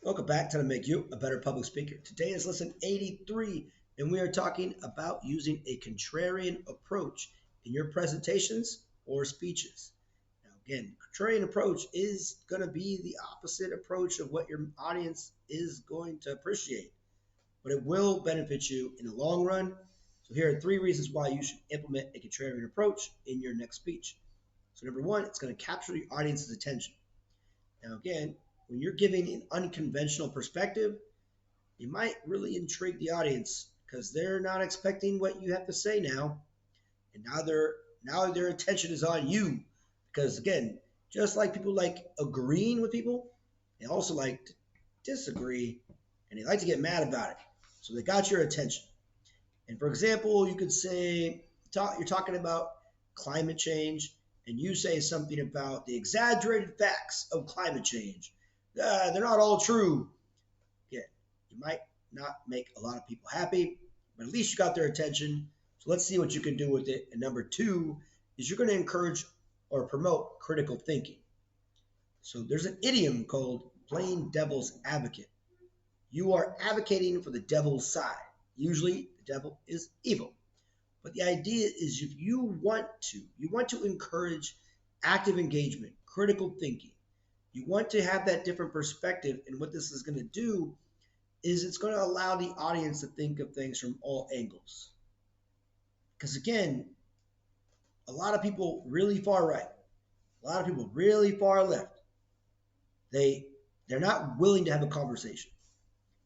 Welcome back to Make You a Better Public Speaker. Today is lesson 83, and we are talking about using a contrarian approach in your presentations or speeches. Now, again, contrarian approach is going to be the opposite approach of what your audience is going to appreciate, but it will benefit you in the long run. So here are 3 reasons why you should implement a contrarian approach in your next speech. So number 1, it's going to capture the audience's attention. Now, again, when you're giving an unconventional perspective, you might really intrigue the audience because they're not expecting what you have to say now, and now their attention is on you. Because again, just like people like agreeing with people, they also like to disagree, and they like to get mad about it. So they got your attention. And for example, you could say you're talking about climate change, and you say something about the exaggerated facts of climate change. They're not all true. Yeah, you might not make a lot of people happy, but at least you got their attention. So let's see what you can do with it. And number 2 is you're going to encourage or promote critical thinking. So there's an idiom called playing devil's advocate. You are advocating for the devil's side. Usually the devil is evil. But the idea is if you want to encourage active engagement, critical thinking. You want to have that different perspective, and what this is going to do is it's going to allow the audience to think of things from all angles. Because again, a lot of people really far right, a lot of people really far left, they're not willing to have a conversation.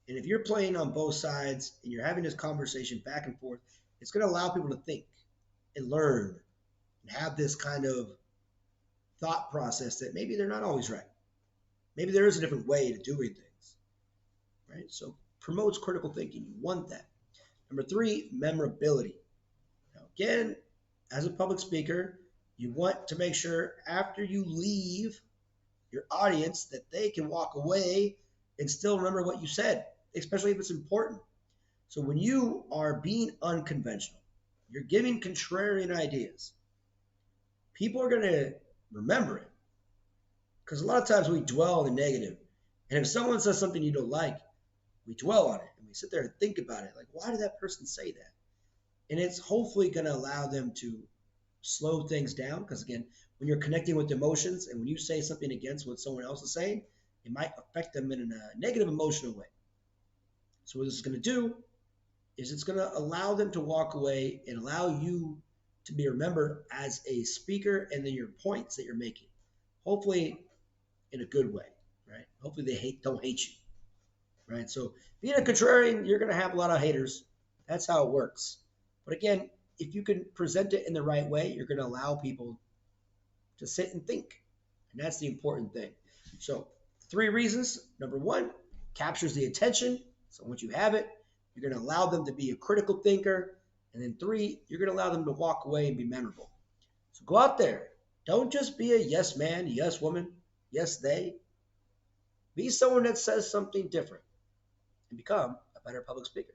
And if you're playing on both sides and you're having this conversation back and forth, it's going to allow people to think and learn and have this kind of thought process that maybe they're not always right. Maybe there is a different way to doing things, right? So promotes critical thinking. You want that. Number 3, memorability. Now, again, as a public speaker, you want to make sure after you leave your audience that they can walk away and still remember what you said, especially if it's important. So when you are being unconventional, you're giving contrarian ideas, people are going to remember it. Because a lot of times we dwell on the negative. And if someone says something you don't like, we dwell on it and we sit there and think about it. Like, why did that person say that? And it's hopefully going to allow them to slow things down. Because again, when you're connecting with emotions and when you say something against what someone else is saying, it might affect them in a negative emotional way. So what this is going to do is it's going to allow them to walk away and allow you to be remembered as a speaker and then your points that you're making. Hopefully in a good way, right? Hopefully they don't hate you, right? So being a contrarian, you're going to have a lot of haters. That's how it works. But again, if you can present it in the right way, you're going to allow people to sit and think. And that's the important thing. So 3 reasons. Number 1, captures the attention. So once you have it, you're going to allow them to be a critical thinker. And then 3, you're going to allow them to walk away and be memorable. So go out there. Don't just be a yes man, yes woman, yes they. Be someone that says something different and become a better public speaker.